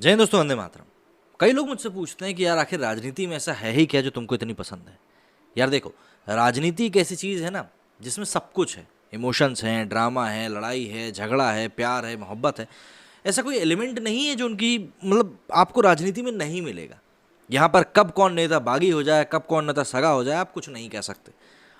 जय हिंद दोस्तों, वंदे मातरम। कई लोग मुझसे पूछते हैं कि यार आखिर राजनीति में ऐसा है ही क्या जो तुमको इतनी पसंद है। यार देखो, राजनीति एक ऐसी चीज़ है ना जिसमें सब कुछ है। इमोशंस हैं, ड्रामा है, लड़ाई है, झगड़ा है, प्यार है, मोहब्बत है। ऐसा कोई एलिमेंट नहीं है जो उनकी मतलब आपको राजनीति में नहीं मिलेगा। यहाँ पर कब कौन नेता बागी हो जाए, कब कौन नेता सगा हो जाए, आप कुछ नहीं कह सकते।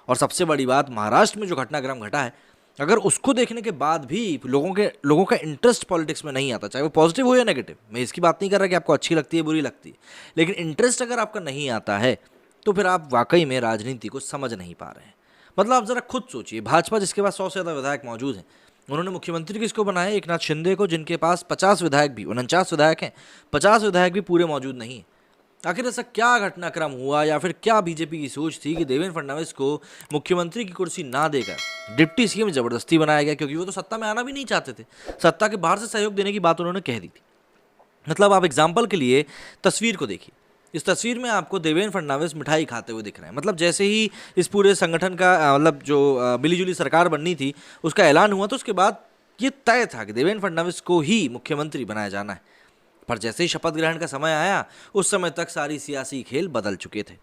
और सबसे बड़ी बात, महाराष्ट्र में जो घटनाक्रम घटा है, अगर उसको देखने के बाद भी लोगों का इंटरेस्ट पॉलिटिक्स में नहीं आता, चाहे वो पॉजिटिव हो या नेगेटिव, मैं इसकी बात नहीं कर रहा कि आपको अच्छी लगती है बुरी लगती है, लेकिन इंटरेस्ट अगर आपका नहीं आता है तो फिर आप वाकई में राजनीति को समझ नहीं पा रहे हैं। मतलब आप जरा खुद सोचिए, भाजपा जिसके पास 100 से ज़्यादा विधायक मौजूद हैं, उन्होंने मुख्यमंत्री किसको बनाया? एक नाथ शिंदे को, जिनके पास 50 विधायक भी, 49 विधायक हैं, 50 विधायक भी पूरे मौजूद नहीं है। आखिर ऐसा क्या घटनाक्रम हुआ या फिर क्या बीजेपी की सोच थी कि देवेंद्र फडणवीस को मुख्यमंत्री की कुर्सी ना देकर डिप्टी सीएम जबरदस्ती बनाया गया? क्योंकि वो तो सत्ता में आना भी नहीं चाहते थे, सत्ता के बाहर से सहयोग देने की बात उन्होंने कह दी थी। मतलब आप एग्जाम्पल के लिए तस्वीर को देखिए। इस तस्वीर में आपको देवेंद्र फडणवीस मिठाई खाते हुए दिख रहे हैं। मतलब जैसे ही इस पूरे संगठन का मतलब जो मिलीजुली सरकार बननी थी उसका ऐलान हुआ, तो उसके बाद ये तय था कि देवेंद्र फडणवीस को ही मुख्यमंत्री बनाया जाना है। पर जैसे ही शपथ ग्रहण का समय आया, उस समय तक सारी सियासी खेल बदल चुके थे।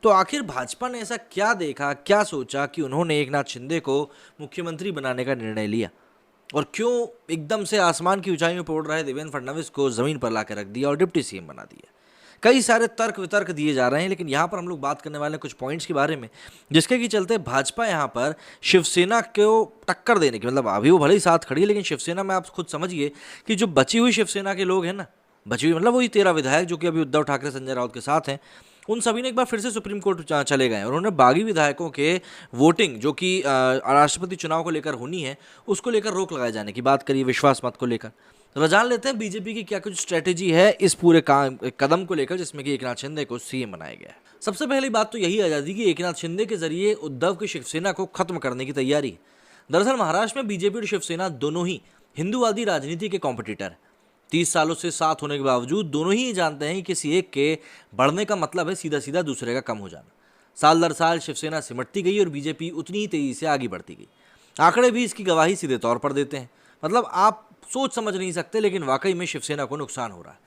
तो आखिर भाजपा ने ऐसा क्या देखा, क्या सोचा कि उन्होंने एकनाथ शिंदे को मुख्यमंत्री बनाने का निर्णय लिया? और क्यों एकदम से आसमान की ऊंचाइयों पर उड़ रहे देवेंद्र फडणवीस को जमीन पर लाकर रख दिया और डिप्टी सीएम बना दिया? कई सारे तर्क वितर्क दिए जा रहे हैं, लेकिन यहाँ पर हम लोग बात करने वाले हैं कुछ पॉइंट्स के बारे में, जिसके की चलते भाजपा यहाँ पर शिवसेना को टक्कर देने की, मतलब अभी वो भले ही साथ खड़ी है, लेकिन शिवसेना में आप खुद समझिए कि जो बची हुई शिवसेना के लोग हैं ना, बची हुई मतलब वही 13 विधायक जो कि अभी उद्धव ठाकरे, संजय राउत के साथ हैं, उन सभी ने एक बार फिर से सुप्रीम कोर्ट चले गए और उन्होंने बागी विधायकों के वोटिंग जो कि राष्ट्रपति चुनाव को लेकर होनी है, उसको लेकर रोक लगाए जाने की बात करी, विश्वास मत को लेकर। तो जान लेते हैं बीजेपी की क्या कुछ स्ट्रेटेजी है इस पूरे कदम को लेकर, जिसमें कि एकनाथ शिंदे को सीएम बनाया गया है। सबसे पहली बात तो यही आ जाती है कि एकनाथ शिंदे के जरिए उद्धव की शिवसेना को खत्म करने की तैयारी है। दरअसल महाराष्ट्र में बीजेपी और शिवसेना दोनों ही हिंदूवादी राजनीति के कॉम्पिटिटर हैं। 30 सालों से साथ होने के बावजूद दोनों ही जानते हैं कि किसी एक के बढ़ने का मतलब है सीधा सीधा दूसरे का कम हो जाना। साल दर साल शिवसेना सिमटती गई और बीजेपी उतनी ही तेजी से आगे बढ़ती गई। आंकड़े भी इसकी गवाही सीधे तौर पर देते हैं। मतलब आप सोच समझ नहीं सकते, लेकिन वाकई में शिवसेना को नुकसान हो रहा है।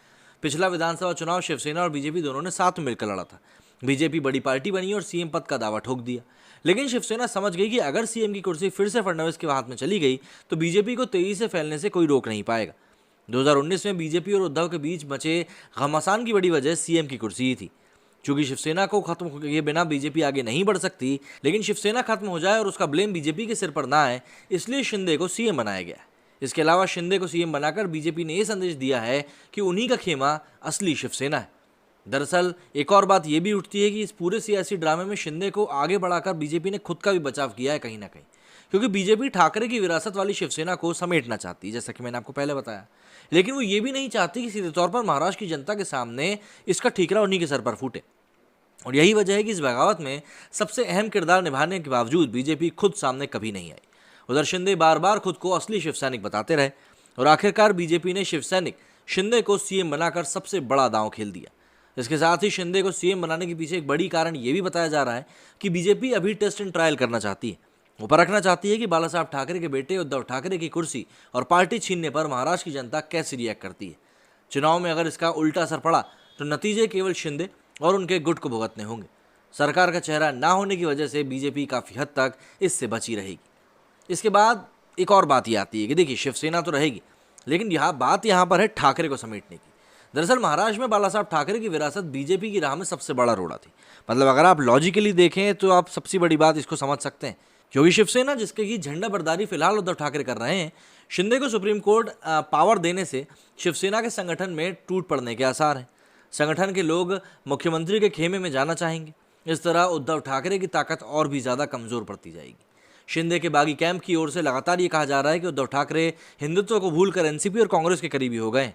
पिछला विधानसभा चुनाव शिवसेना और बीजेपी दोनों ने साथ में मिलकर लड़ा था। बीजेपी बड़ी पार्टी बनी और सीएम पद का दावा ठोक दिया, लेकिन शिवसेना समझ गई कि अगर सीएम की कुर्सी फिर से फडणवीस के हाथ में चली गई तो बीजेपी को तेजी से फैलने से कोई रोक नहीं पाएगा। 2019 में बीजेपी और उद्धव के बीच मचे घमासान की बड़ी वजह सीएम की कुर्सी ही थी। चूंकि शिवसेना को खत्म किए बिना बीजेपी आगे नहीं बढ़ सकती, लेकिन शिवसेना खत्म हो जाए और उसका ब्लेम बीजेपी के सिर पर ना आए, इसलिए शिंदे को सीएम बनाया गया। इसके अलावा शिंदे को सीएम बनाकर बीजेपी ने यह संदेश दिया है कि उन्हीं का खेमा असली शिवसेना है। दरअसल एक और बात यह भी उठती है कि इस पूरे सियासी ड्रामे में शिंदे को आगे बढ़ाकर बीजेपी ने खुद का भी बचाव किया है कहीं ना कहीं, क्योंकि बीजेपी ठाकरे की विरासत वाली शिवसेना को समेटना चाहती है, जैसा कि मैंने आपको पहले बताया। लेकिन वो ये भी नहीं चाहती कि सीधे तौर पर महाराष्ट्र की जनता के सामने इसका ठीकरा उन्हीं के सर पर फूटे। और यही वजह है कि इस बगावत में सबसे अहम किरदार निभाने के बावजूद बीजेपी खुद सामने कभी नहीं आई। उधर शिंदे बार बार खुद को असली शिवसैनिक बताते रहे और आखिरकार बीजेपी ने शिवसैनिक शिंदे को सीएम बनाकर सबसे बड़ा दांव खेल दिया। इसके साथ ही शिंदे को सीएम बनाने के पीछे एक बड़ी कारण यह भी बताया जा रहा है कि बीजेपी अभी टेस्ट एंड ट्रायल करना चाहती है। वो परखना चाहती है कि बाला साहब ठाकरे के बेटे उद्धव ठाकरे की कुर्सी और पार्टी छीनने पर महाराष्ट्र की जनता कैसे रिएक्ट करती है। चुनाव में अगर इसका उल्टा असर पड़ा तो नतीजे केवल शिंदे और उनके गुट को भुगतने होंगे। सरकार का चेहरा ना होने की वजह से बीजेपी काफ़ी हद तक इससे बची रहेगी। इसके बाद एक और बात ये आती है कि देखिए, शिवसेना तो रहेगी, लेकिन बात यहाँ पर है ठाकरे को समेटने की। दरअसल महाराष्ट्र में बाला साहब ठाकरे की विरासत बीजेपी की राह में सबसे बड़ा रोड़ा थी। मतलब अगर आप लॉजिकली देखें तो आप सबसे बड़ी बात इसको समझ सकते हैं, क्योंकि शिवसेना जिसके की झंडा बरदारी फिलहाल उद्धव ठाकरे कर रहे हैं, शिंदे को सुप्रीम कोर्ट पावर देने से शिवसेना के संगठन में टूट पड़ने के आसार हैं। संगठन के लोग मुख्यमंत्री के खेमे में जाना चाहेंगे। इस तरह उद्धव ठाकरे की ताकत और भी ज़्यादा कमज़ोर पड़ती जाएगी। शिंदे के बागी कैंप की ओर से लगातार ये कहा जा रहा है कि उद्धव ठाकरे हिंदुत्व को भूलकर एनसीपी और कांग्रेस के करीबी हो गए।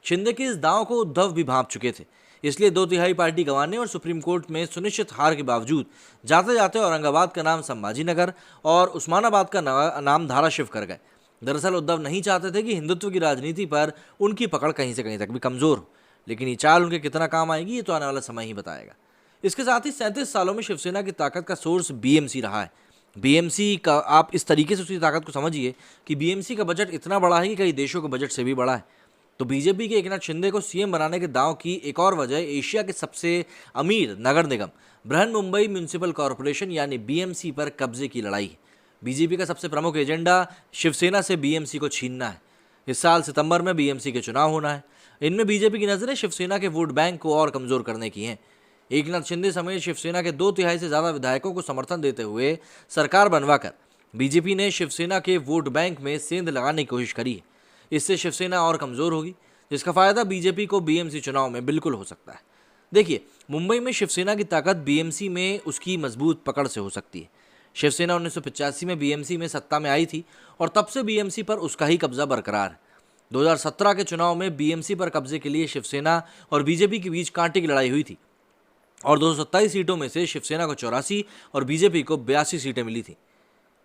शिंदे के इस दांव को उद्धव भी भांप चुके थे, इसलिए 2/3 पार्टी गंवाने और सुप्रीम कोर्ट में सुनिश्चित हार के बावजूद जाते जाते औरंगाबाद का नाम संभाजी नगर और उस्मानाबाद का नाम धाराशिव कर गए। दरअसल उद्धव नहीं चाहते थे कि हिंदुत्व की राजनीति पर उनकी पकड़ कहीं से कहीं तक भी कमज़ोर हो, लेकिन ये चाल उनके कितना काम आएगी ये तो आने वाला समय ही बताएगा। इसके साथ ही 37 सालों में शिवसेना की ताकत का सोर्स बीएमसी रहा है। बीएमसी का आप इस तरीके से उसकी ताकत को समझिए कि बीएमसी का बजट इतना बड़ा है कि कई देशों के बजट से भी बड़ा है। तो बीजेपी के एकनाथ शिंदे को सीएम बनाने के दांव की एक और वजह एशिया के सबसे अमीर नगर निगम बृहन मुंबई म्यूनिसिपल कॉरपोरेशन यानी बीएमसी पर कब्जे की लड़ाई है। बीजेपी का सबसे प्रमुख एजेंडा शिवसेना से बीएमसी को छीनना है। इस साल सितंबर में बीएमसी के चुनाव होना है। इनमें बीजेपी की नजरें शिवसेना के वोट बैंक को और कमजोर करने की हैं। एकनाथ शिंदे समेत शिवसेना के 2/3 से ज्यादा विधायकों को समर्थन देते हुए सरकार बनवाकर बीजेपी ने शिवसेना के वोट बैंक में सेंध लगाने की कोशिश करी है। इससे शिवसेना और कमजोर होगी, जिसका फायदा बीजेपी को बीएमसी चुनाव में बिल्कुल हो सकता है। देखिए, मुंबई में शिवसेना की ताकत बीएमसी में उसकी मजबूत पकड़ से हो सकती है। शिवसेना 1985 में बीएमसी में सत्ता में आई थी और तब से बीएमसी पर उसका ही कब्जा बरकरार है। 2017 के चुनाव में बीएमसी पर कब्जे के लिए शिवसेना और बीजेपी के बीच कांटे की लड़ाई हुई थी और 227 सीटों में से शिवसेना को 84 और बीजेपी को 82 सीटें मिली थी।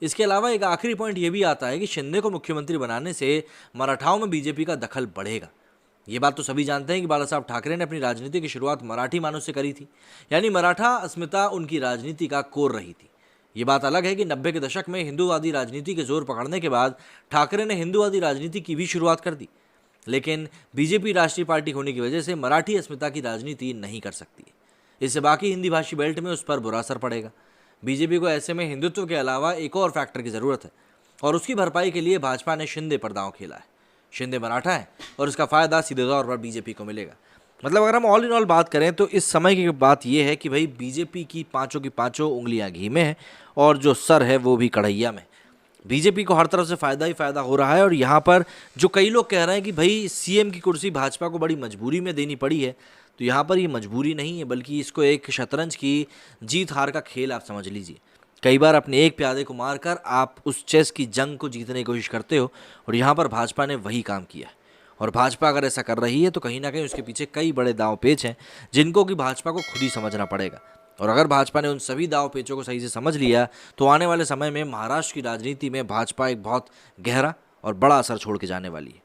इसके अलावा एक आखिरी पॉइंट यह भी आता है कि शिंदे को मुख्यमंत्री बनाने से मराठाओं में बीजेपी का दखल बढ़ेगा। ये बात तो सभी जानते हैं कि बाला साहब ठाकरे ने अपनी राजनीति की शुरुआत मराठी मानव से करी थी, यानी मराठा अस्मिता उनकी राजनीति का कोर रही थी। ये बात अलग है कि 90 के दशक में हिंदूवादी राजनीति के जोर पकड़ने के बाद ठाकरे ने हिंदूवादी राजनीति की भी शुरुआत कर दी, लेकिन बीजेपी राष्ट्रीय पार्टी होने की वजह से मराठी अस्मिता की राजनीति नहीं कर सकती। इससे बाकी हिंदी भाषी बेल्ट में उस पर बुरा असर पड़ेगा। बीजेपी को ऐसे में हिंदुत्व के अलावा एक और फैक्टर की जरूरत है और उसकी भरपाई के लिए भाजपा ने शिंदे पर दांव खेला है। शिंदे मराठा है और इसका फायदा सीधे तौर पर बीजेपी को मिलेगा। मतलब अगर हम ऑल इन ऑल बात करें तो इस समय की बात यह है कि भाई बीजेपी की पांचों उंगलियां घी में है और जो सर है वो भी कढ़ैया में। बीजेपी को हर तरफ से फायदा ही फायदा हो रहा है और यहाँ पर जो कई लोग कह रहे हैं कि भाई सीएम की कुर्सी भाजपा को बड़ी मजबूरी में देनी पड़ी है, तो यहाँ पर ये मजबूरी नहीं है बल्कि इसको एक शतरंज की जीत हार का खेल आप समझ लीजिए। कई बार अपने एक प्यादे को मारकर आप उस चेस की जंग को जीतने की कोशिश करते हो और यहाँ पर भाजपा ने वही काम किया है। और भाजपा अगर ऐसा कर रही है तो कहीं ना कहीं उसके पीछे कई बड़े दांव पेच हैं जिनको कि भाजपा को खुद ही समझना पड़ेगा। और अगर भाजपा ने उन सभी दांव पेचों को सही से समझ लिया तो आने वाले समय में महाराष्ट्र की राजनीति में भाजपा एक बहुत गहरा और बड़ा असर छोड़ के जाने वाली है।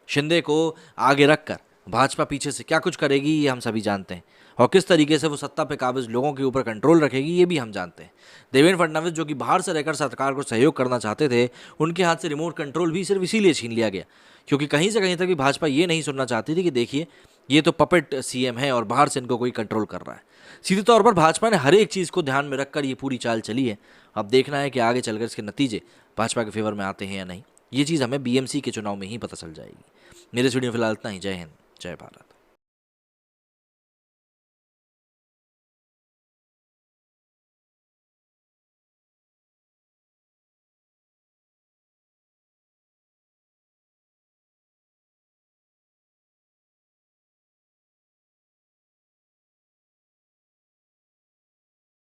शिंदे को आगे रखकर भाजपा पीछे से क्या कुछ करेगी ये हम सभी जानते हैं और किस तरीके से वो सत्ता पे काबिज लोगों के ऊपर कंट्रोल रखेगी ये भी हम जानते हैं। देवेंद्र फडणवीस जो कि बाहर से रहकर सरकार को सहयोग करना चाहते थे, उनके हाथ से रिमोट कंट्रोल भी सिर्फ इसीलिए छीन लिया गया क्योंकि कहीं से कहीं तक भी भाजपा ये नहीं सुनना चाहती थी कि देखिए ये तो पपेट सीएम है और बाहर से इनको कोई कंट्रोल कर रहा है। सीधे तौर पर भाजपा ने हर एक चीज़ को ध्यान में रखकर ये पूरी चाल चली है। अब देखना है कि आगे चलकर इसके नतीजे भाजपा के फेवर में आते हैं या नहीं। ये चीज़ हमें बीएमसी के चुनाव में ही पता चल जाएगी। मेरे इस वीडियो में फिलहाल इतना ही। जय हिंद, जय भारत।